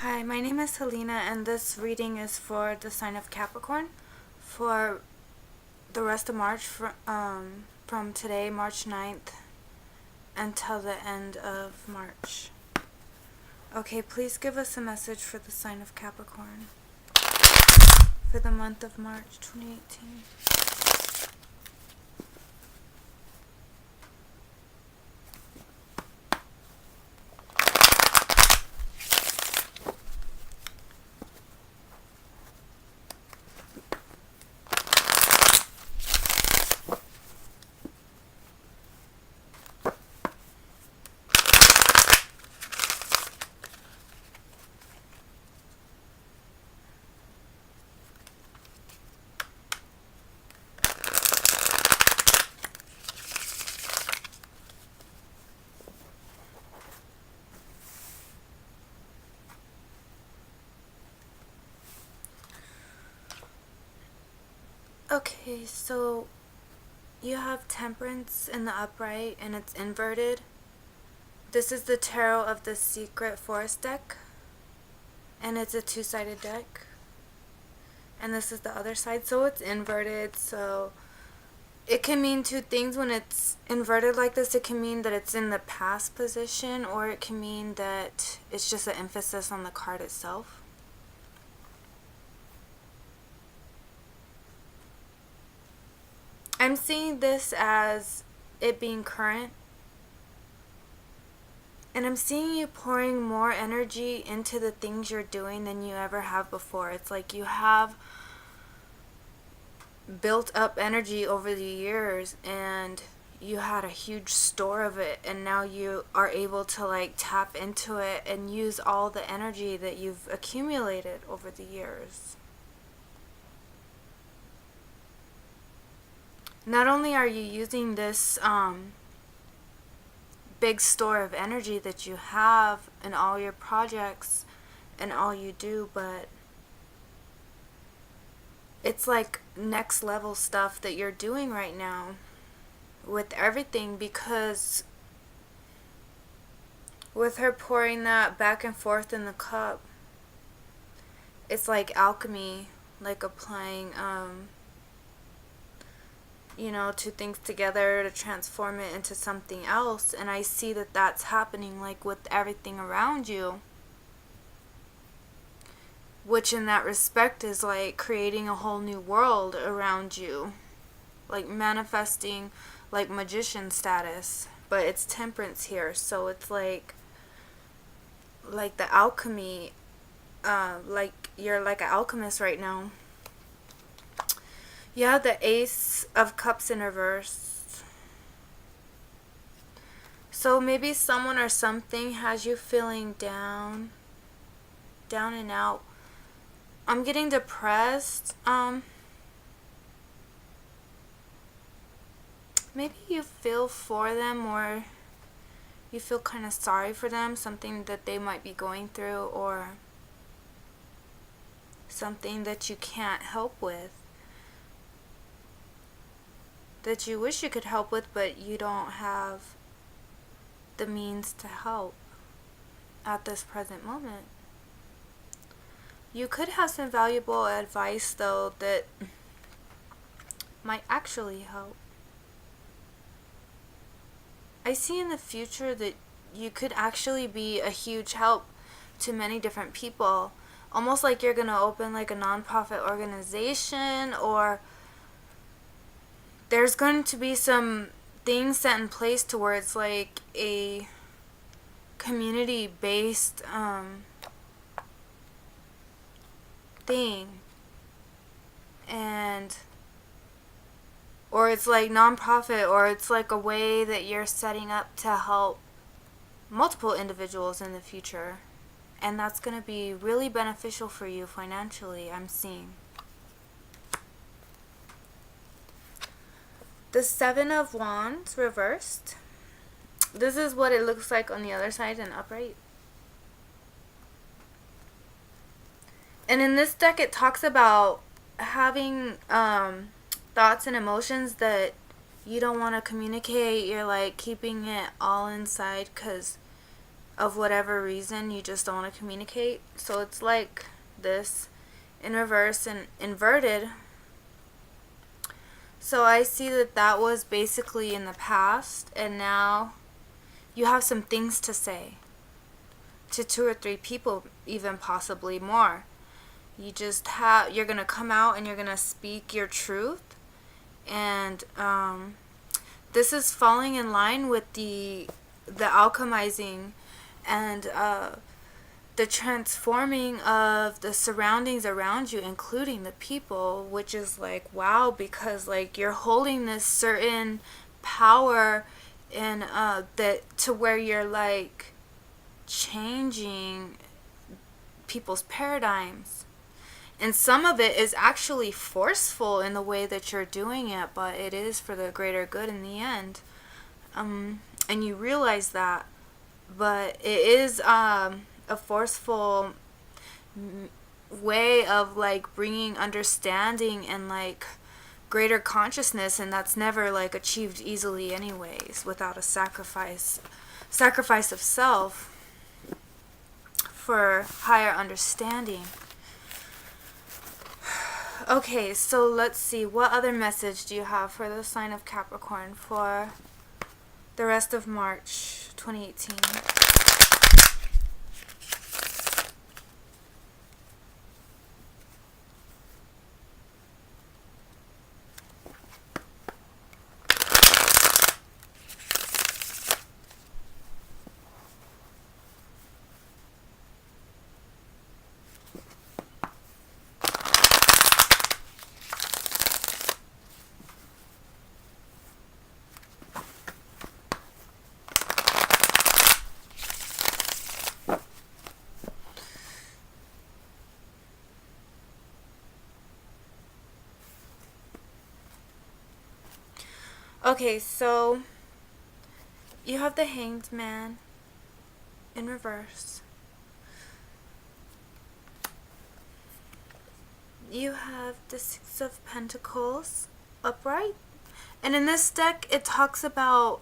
Hi, my name is Helena, and this reading is for the sign of Capricorn for the rest of March, from today, March 9th, until the end of March. Okay, please give us a message for the sign of Capricorn for the month of March 2018. Okay, so you have Temperance in the upright and it's inverted. This is the Tarot of the Secret Forest deck, and it's a two-sided deck. And this is the other side, so it's inverted. So it can mean two things when it's inverted like this. It can mean that it's in the past position, or it can mean that it's just an emphasis on the card itself. I'm seeing this as it being current, and I'm seeing you pouring more energy into the things you're doing than you ever have before. It's like you have built up energy over the years, and you had a huge store of it, and now you are able to like tap into it and use all the energy that you've accumulated over the years. Not only are you using this big store of energy that you have in all your projects and all you do, but it's like next level stuff that you're doing right now with everything, because with her pouring that back and forth in the cup, it's like alchemy, like applying two things together to transform it into something else. And I see that that's happening like with everything around you, which in that respect is like creating a whole new world around you, like manifesting like magician status. But it's temperance here, so it's like the alchemy, like you're like an alchemist right now. Yeah, the Ace of Cups in reverse. So maybe someone or something has you feeling down and out. I'm getting depressed. Maybe you feel for them, or you feel kind of sorry for them, something that they might be going through, or something that you can't help with, that you wish you could help with, but you don't have the means to help at this present moment. You could have some valuable advice, though, that might actually help. I see in the future that you could actually be a huge help to many different people. Almost like you're going to open like a nonprofit organization, or there's going to be some things set in place to where it's like a community-based thing, and or it's like nonprofit, or it's like a way that you're setting up to help multiple individuals in the future, and that's going to be really beneficial for you financially, I'm seeing. The Seven of Wands reversed. This is what it looks like on the other side and upright. And in this deck, it talks about having thoughts and emotions that you don't want to communicate. You're like keeping it all inside because of whatever reason you just don't want to communicate. So it's like this in reverse and inverted. So I see that that was basically in the past, and now you have some things to say to 2 or 3 people, even possibly more. You're gonna come out and you're gonna speak your truth, and this is falling in line with the alchemizing and the transforming of the surroundings around you, including the people, which is like wow, because like you're holding this certain power in that to where you're like changing people's paradigms. And some of it is actually forceful in the way that you're doing it, but it is for the greater good in the end. And you realize that. But it is a forceful way of like bringing understanding and like greater consciousness, and that's never like achieved easily anyways without a sacrifice of self for higher understanding. Okay, so let's see, what other message do you have for the sign of Capricorn for the rest of March 2018? Okay, so you have the Hanged Man in reverse. You have the Six of Pentacles upright. And in this deck, it talks about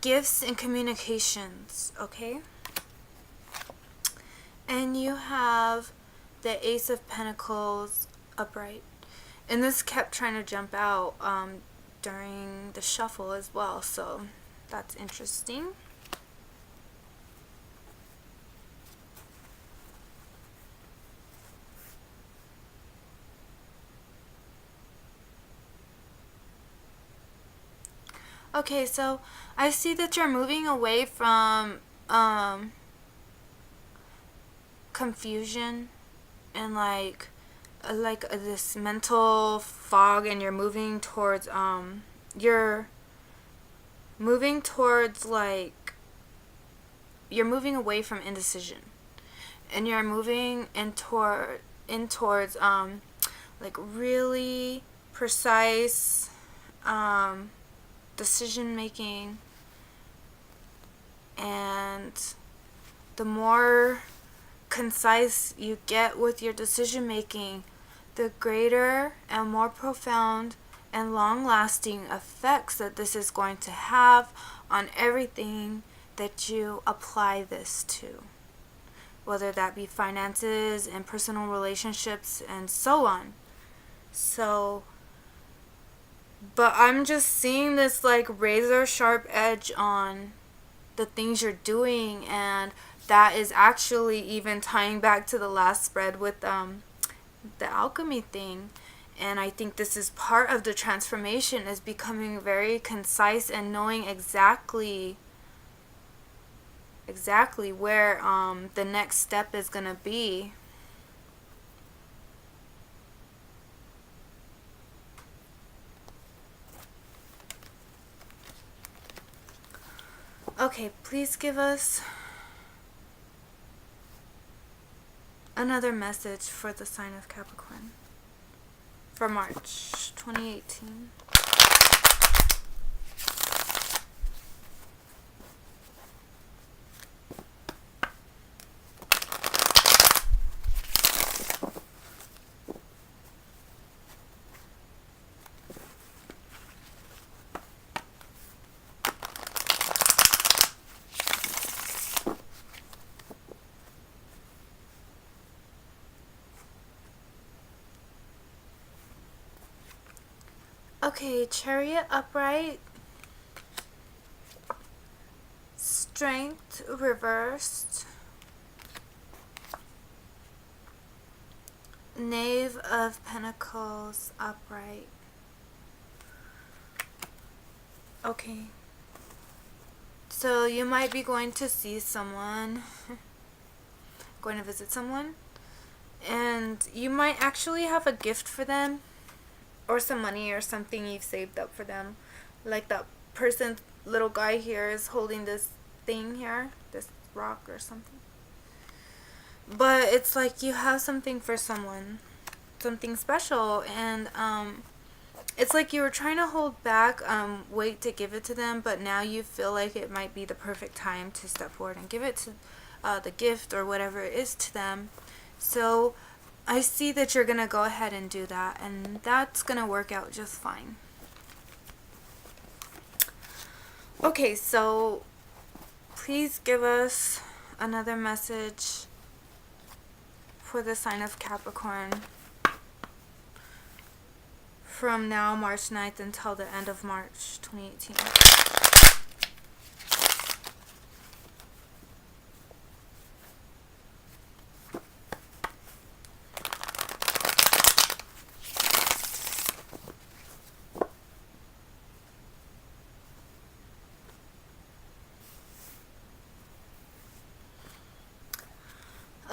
gifts and communications, okay? And you have the Ace of Pentacles upright. And this kept trying to jump out during the shuffle as well, so that's interesting. Okay, so I see that you're moving away from confusion and like this mental fog, and you're moving towards you're moving away from indecision, and you're moving towards like really precise decision making. And the more concise you get with your decision making, the greater and more profound and long-lasting effects that this is going to have on everything that you apply this to, whether that be finances and personal relationships and so on. So, but I'm just seeing this like razor sharp edge on the things you're doing, and that is actually even tying back to the last spread with the alchemy thing. And I think this is part of the transformation, is becoming very concise and knowing exactly where the next step is going to be. Okay, please give us another message for the sign of Capricorn for March 2018. Okay, Chariot upright, Strength reversed, Knave of Pentacles upright. Okay. So you might be going to see someone, going to visit someone, and you might actually have a gift for them, or some money or something you've saved up for them. Like that person, little guy here is holding this thing here, this rock or something. But it's like you have something for someone, something special, and it's like you were trying to hold back, wait to give it to them, but now you feel like it might be the perfect time to step forward and give it to the gift or whatever it is to them. So I see that you're going to go ahead and do that, and that's going to work out just fine. Okay, so please give us another message for the sign of Capricorn from now, March 9th, until the end of March 2018.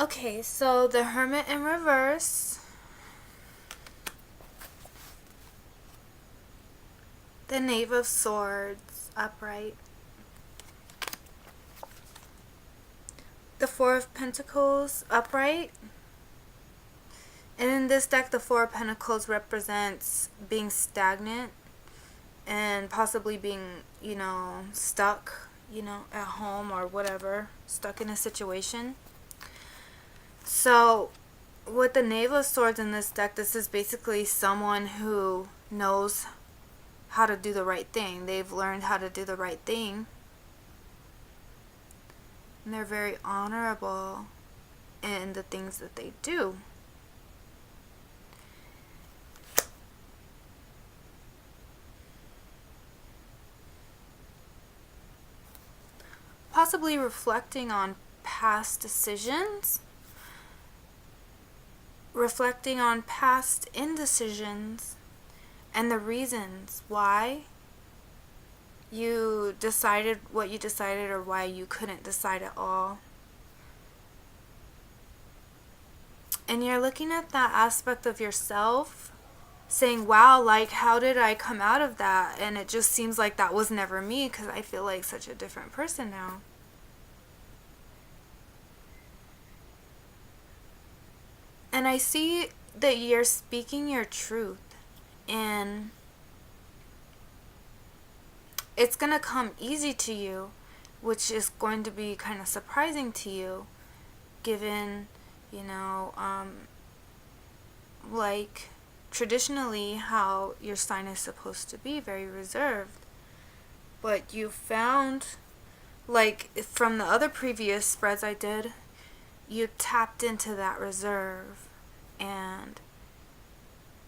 Okay, so the Hermit in reverse, the Knave of Swords upright, the Four of Pentacles upright. And in this deck, the Four of Pentacles represents being stagnant and possibly being, stuck, at home or whatever, stuck in a situation. So with the Knave of Swords in this deck, this is basically someone who knows how to do the right thing. They've learned how to do the right thing. And they're very honorable in the things that they do. Possibly reflecting on past decisions, reflecting on past indecisions, and the reasons why you decided what you decided or why you couldn't decide at all. And you're looking at that aspect of yourself saying, wow, like, how did I come out of that? And it just seems like that was never me, because I feel like such a different person now. And I see that you're speaking your truth, and it's going to come easy to you, which is going to be kind of surprising to you, given, like traditionally how your sign is supposed to be, very reserved. But you found, like from the other previous spreads I did, you tapped into that reserve, and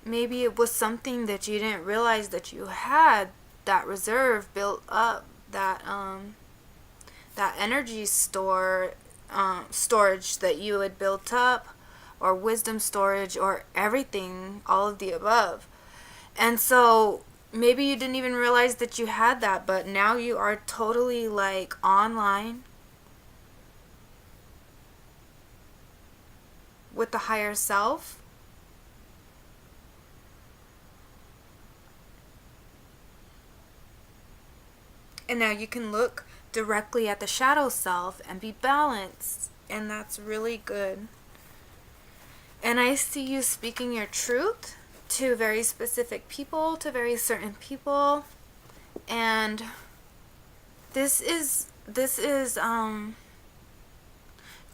maybe it was something that you didn't realize that you had, that reserve built up, that that energy storage that you had built up, or wisdom storage, or everything, all of the above. And so maybe you didn't even realize that you had that, but now you are totally like online with the higher self. And now you can look directly at the shadow self and be balanced. And that's really good. And I see you speaking your truth to very specific people, to very certain people. And this is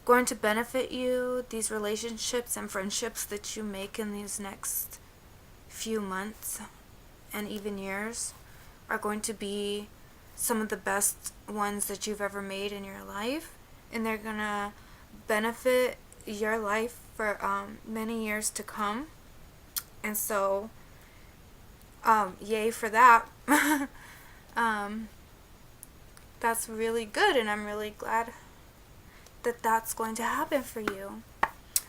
going to benefit you. These relationships and friendships that you make in these next few months and even years are going to be some of the best ones that you've ever made in your life, and they're gonna benefit your life for many years to come. And so Yay for that. um, that's really good, and I'm really glad that that's going to happen for you.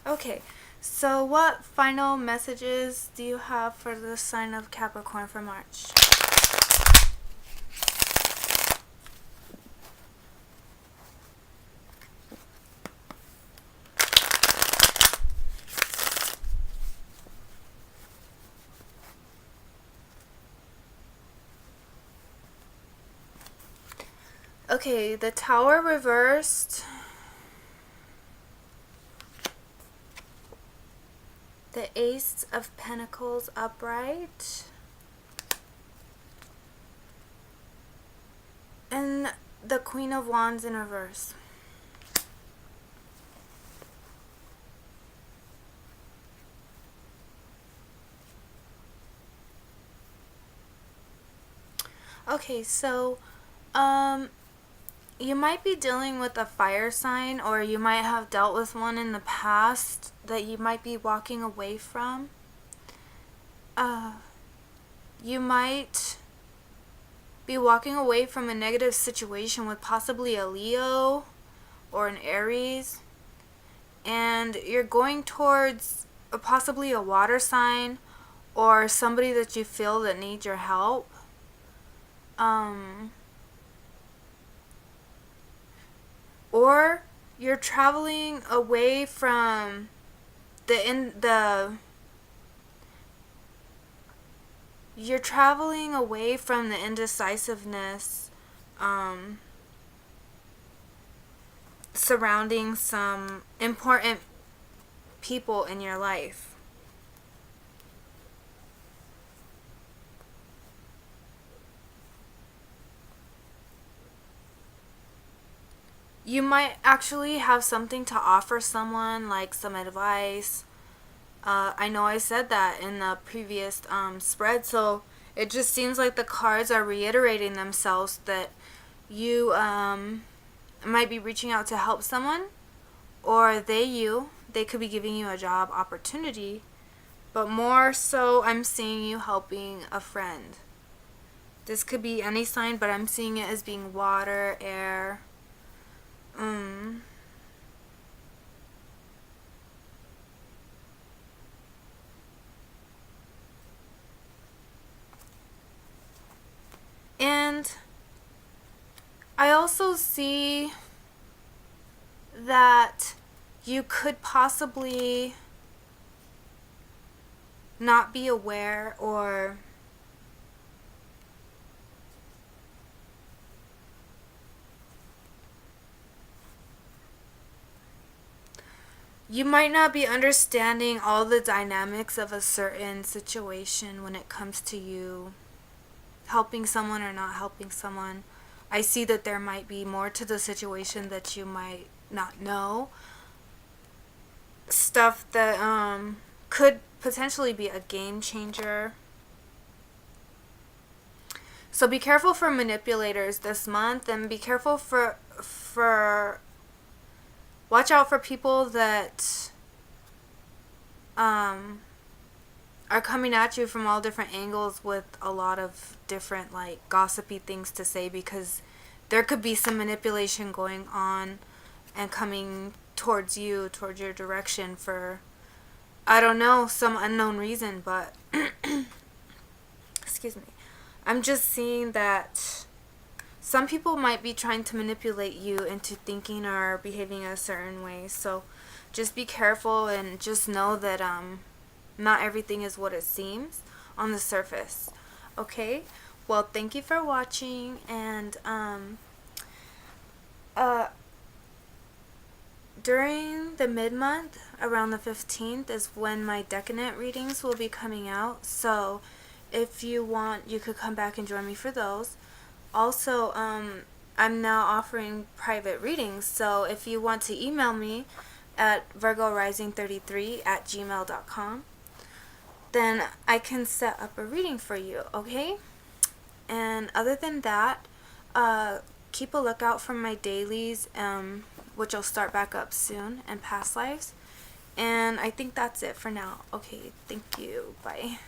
Okay, so what final messages do you have for the sign of Capricorn for March? Okay, the Tower reversed, the Ace of Pentacles upright, and the Queen of Wands in reverse. Okay, so you might be dealing with a fire sign, or you might have dealt with one in the past that you might be walking away from. You might be walking away from a negative situation with possibly a Leo or an Aries, and you're going towards possibly a water sign or somebody that you feel that needs your help. Or you're traveling away from you're traveling away from the indecisiveness surrounding some important people in your life. You might actually have something to offer someone, like some advice. I know I said that in the previous spread, so it just seems like the cards are reiterating themselves that you might be reaching out to help someone, or they could be giving you a job opportunity, but more so I'm seeing you helping a friend. This could be any sign, but I'm seeing it as being water, air. And I also see that you could possibly not be aware, or you might not be understanding all the dynamics of a certain situation when it comes to you helping someone or not helping someone. I see that there might be more to the situation that you might not know. Stuff that could potentially be a game changer. So be careful for manipulators this month, and be careful for watch out for people that are coming at you from all different angles with a lot of different like gossipy things to say, because there could be some manipulation going on and coming towards you, towards your direction for, I don't know, some unknown reason, but excuse me. I'm just seeing that some people might be trying to manipulate you into thinking or behaving a certain way. So just be careful, and just know that not everything is what it seems on the surface. Okay? Well, thank you for watching, and during the mid-month, around the 15th, is when my decadent readings will be coming out. So if you want, you could come back and join me for those. Also, I'm now offering private readings, so if you want to email me at virgorising33@gmail.com, then I can set up a reading for you, okay? And other than that, keep a lookout for my dailies, which will start back up soon, and past lives. And I think that's it for now. Okay, thank you. Bye.